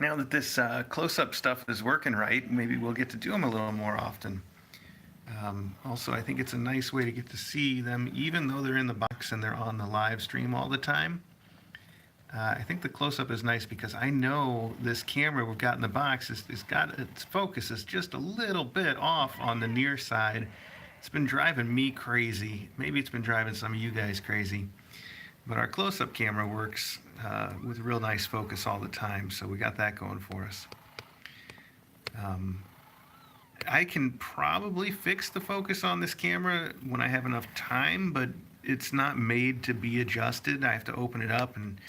Now that this close-up stuff is working right, maybe we'll get to do them a little more often. Also, I think it's a nice way to get to see them, even though they're in the box and they're on the live stream all the time. I think the close-up is nice because I know this camera we've got in the box is got its focus is just a little bit off on the near side. It's been driving me crazy. Maybe it's been driving some of you guys crazy. But our close-up camera works with real nice focus all the time, so we got that going for us. I can probably fix the focus on this camera when I have enough time, but it's not made to be adjusted. I have to open it up and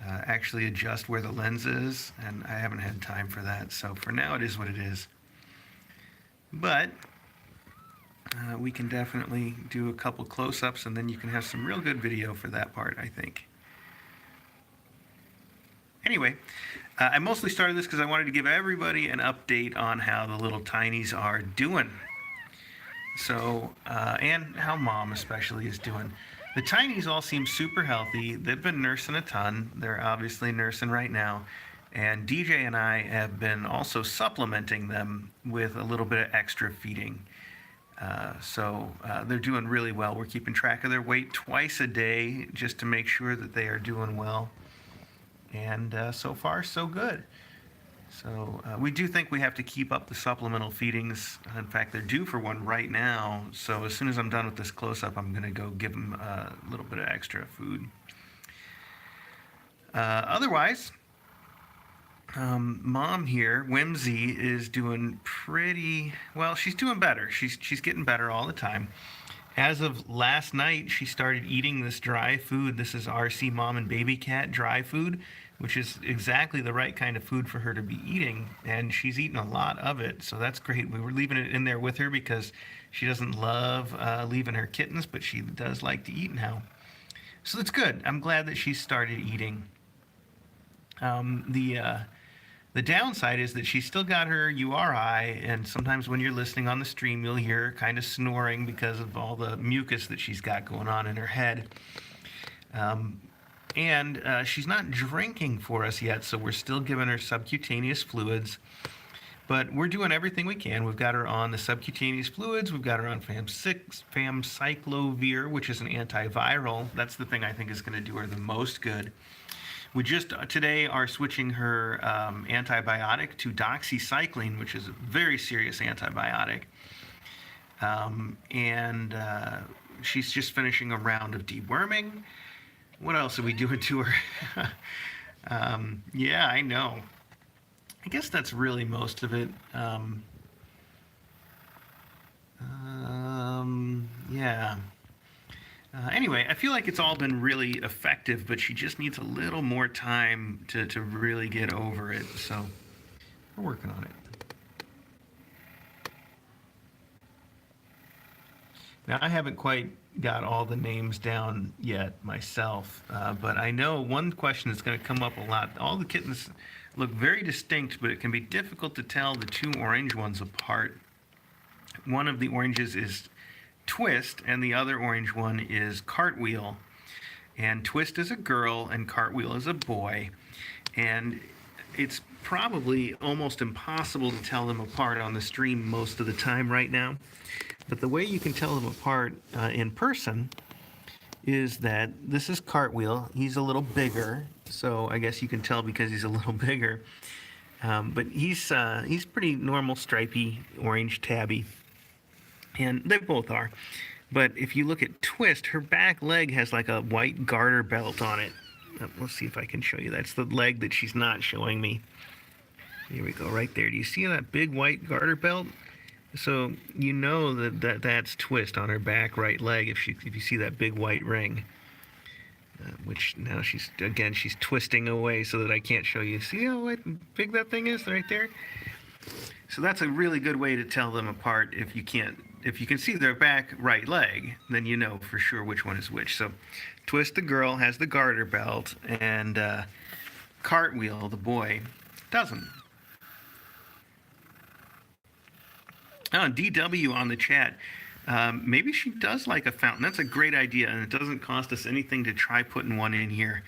actually adjust where the lens is, and I haven't had time for that. So for now, it is what it is. But we can definitely do a couple close-ups, and then you can have some real good video for that part, I think. Anyway, I mostly started this because I wanted to give everybody an update on how the little tinies are doing. So, and how Mom especially is doing. The tinies all seem super healthy. They've been nursing a ton. They're obviously nursing right now. And DJ and I have been also supplementing them with a little bit of extra feeding. So they're doing really well. We're keeping track of their weight twice a day just to make sure that they are doing well. And so far, so good. So we do think we have to keep up the supplemental feedings. In fact, they're due for one right now. So as soon as I'm done with this close-up, I'm going to go give them a little bit of extra food. Otherwise, Mom here, Whimsy, is doing pretty well. She's doing better. She's getting better all the time. As of last night, she started eating this dry food. This is RC Mom and Baby Cat dry food, which is exactly the right kind of food for her to be eating, and she's eaten a lot of it, so that's great. We were leaving it in there with her because she doesn't love leaving her kittens, but she does like to eat now. So that's good. I'm glad that she started eating. The downside is that she's still got her URI, and sometimes when you're listening on the stream, you'll hear her kind of snoring because of all the mucus that she's got going on in her head. And she's not drinking for us yet, so we're still giving her subcutaneous fluids. But we're doing everything we can. We've got her on the subcutaneous fluids. We've got her on famciclovir, which is an antiviral. That's the thing I think is going to do her the most good. We just today are switching her antibiotic to doxycycline, which is a very serious antibiotic. And she's just finishing a round of deworming. What else are we doing to her? Yeah, I know. I guess that's really most of it. Yeah. Anyway, I feel like it's all been really effective, but she just needs a little more time to really get over it. So we're working on it. Now, I haven't quite got all the names down yet myself, but I know one question that's going to come up a lot. All the kittens look very distinct, but it can be difficult to tell the two orange ones apart. One of the oranges is Twist, and the other orange one is Cartwheel. And Twist is a girl, and Cartwheel is a boy. And it's probably almost impossible to tell them apart on the stream most of the time right now. But the way you can tell them apart in person is that this is Cartwheel. He's a little bigger, so I guess you can tell because he's a little bigger. But he's pretty normal, stripy, orange tabby. And they both are. But if you look at Twist, her back leg has like a white garter belt on it. Let's see if I can show you. That's the leg that she's not showing me. Here we go, right there. Do you see that big white garter belt? So you know that's Twist on her back right leg if you see that big white ring. Which now she's twisting away so that I can't show you. See how big that thing is right there? So that's a really good way to tell them apart. If you can see their back right leg, then you know for sure which one is which. So Twist, the girl, has the garter belt, and Cartwheel, the boy, doesn't. Oh, DW on the chat. Maybe she does like a fountain. That's a great idea, and it doesn't cost us anything to try putting one in here.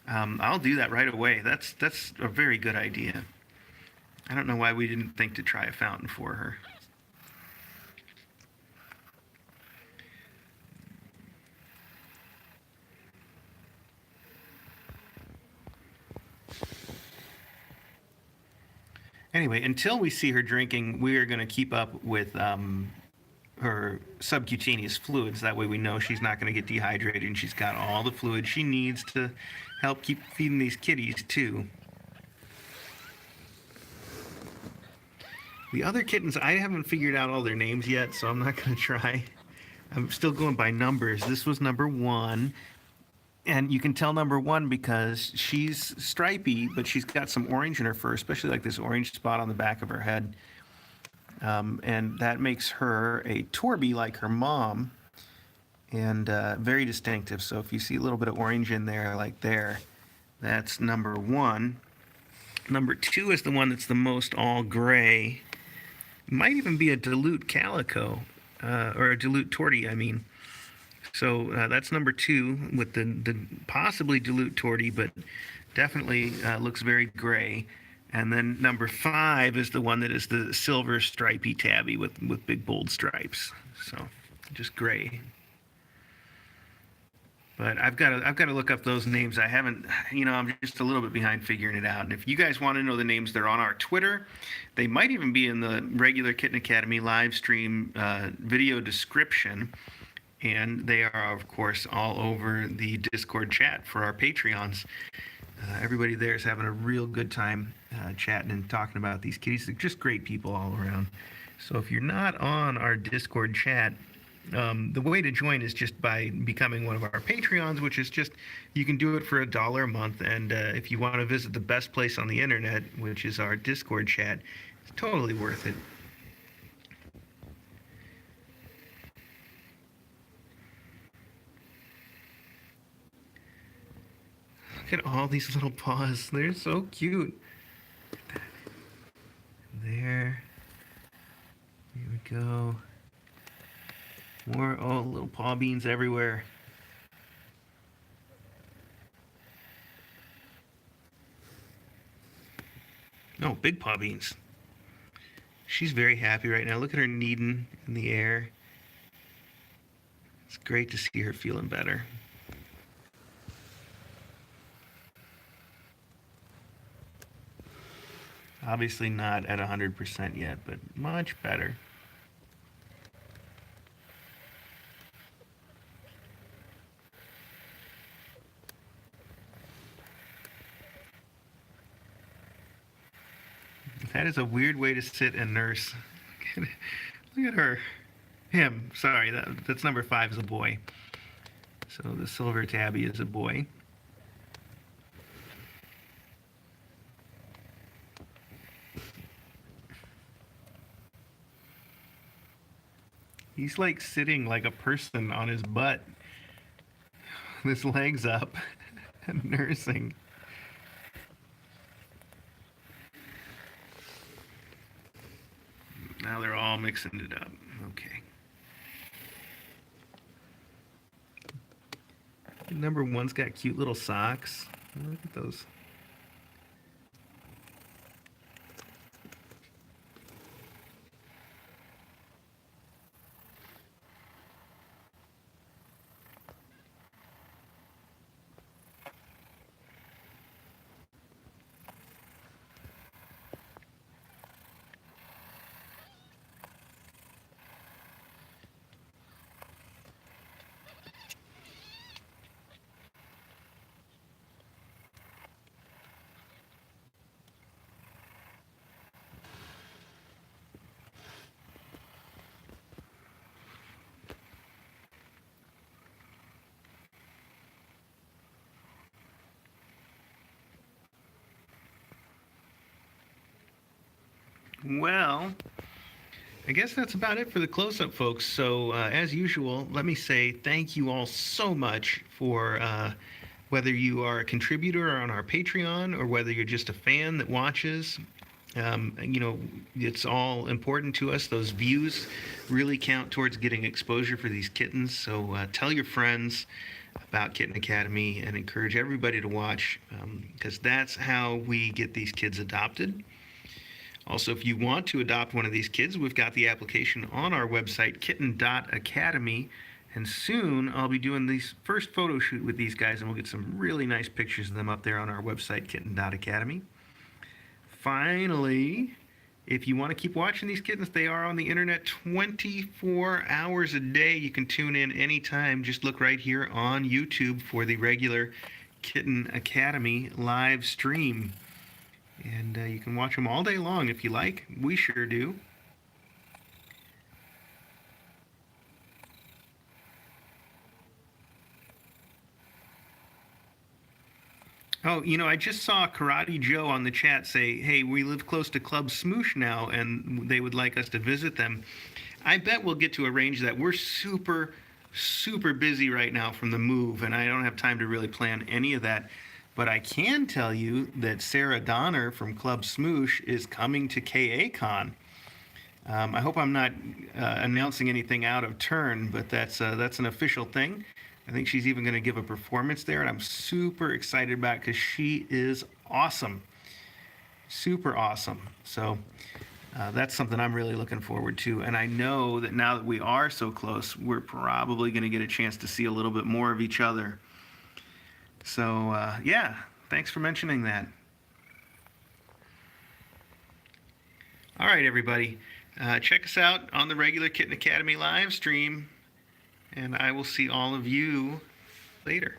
I'll do that right away. That's a very good idea. I don't know why we didn't think to try a fountain for her. Anyway, until we see her drinking, we are going to keep up with her subcutaneous fluids. That way we know she's not going to get dehydrated and she's got all the fluid she needs to help keep feeding these kitties too. The other kittens, I haven't figured out all their names yet, so I'm not going to try. I'm still going by numbers. This was number 1. And you can tell number 1 because she's stripy, but she's got some orange in her fur, especially like this orange spot on the back of her head. And that makes her a Torby like her mom, and very distinctive. So if you see a little bit of orange in there, like there, that's number 1. Number 2 is the one that's the most all gray. Might even be a dilute calico, or a dilute tortie, I mean. So that's number 2 with the possibly dilute tortie, but definitely looks very gray. And then number 5 is the one that is the silver stripy tabby with big bold stripes. So just gray. But I've got to look up those names. I haven't, I'm just a little bit behind figuring it out. And if you guys want to know the names, they're on our Twitter. They might even be in the regular Kitten Academy live stream video description. And they are, of course, all over the Discord chat for our Patreons. Everybody there is having a real good time chatting and talking about these kitties. They're just great people all around. So if you're not on our Discord chat, the way to join is just by becoming one of our Patreons, which is just, you can do it for $1 a month. And if you want to visit the best place on the internet, which is our Discord chat, it's totally worth it. Look at all these little paws. They're so cute. There. Here we go. More, little paw beans everywhere. No, big paw beans. She's very happy right now. Look at her kneading in the air. It's great to see her feeling better. Obviously not at 100% yet, but much better. That is a weird way to sit and nurse. Look at her. Him, sorry, that's number 5 is a boy. So the silver tabby is a boy. He's like sitting like a person on his butt, with his legs up, and nursing. Now they're all mixing it up. Okay. Number 1's got cute little socks. Look at those. Well, I guess that's about it for the close-up, folks. So, as usual, let me say thank you all so much for whether you are a contributor on our Patreon or whether you're just a fan that watches. It's all important to us. Those views really count towards getting exposure for these kittens. So tell your friends about Kitten Academy and encourage everybody to watch, because that's how we get these kids adopted. Also, if you want to adopt one of these kids, we've got the application on our website, kitten.academy. And soon I'll be doing the first photo shoot with these guys, and we'll get some really nice pictures of them up there on our website, kitten.academy. Finally, if you want to keep watching these kittens, they are on the internet 24 hours a day. You can tune in anytime. Just look right here on YouTube for the regular Kitten Academy live stream. And you can watch them all day long if you like. We sure do. Oh, I just saw Karate Joe on the chat say, hey, we live close to Club Smoosh now, and they would like us to visit them. I bet we'll get to arrange that. We're super, super busy right now from the move, and I don't have time to really plan any of that. But I can tell you that Sarah Donner from Club Smoosh is coming to KACon. I hope I'm not announcing anything out of turn, but that's an official thing. I think she's even going to give a performance there, and I'm super excited about it because she is awesome. Super awesome. So that's something I'm really looking forward to. And I know that now that we are so close, we're probably going to get a chance to see a little bit more of each other. So, yeah, thanks for mentioning that. All right, everybody. Check us out on the regular Kitten Academy live stream, and I will see all of you later.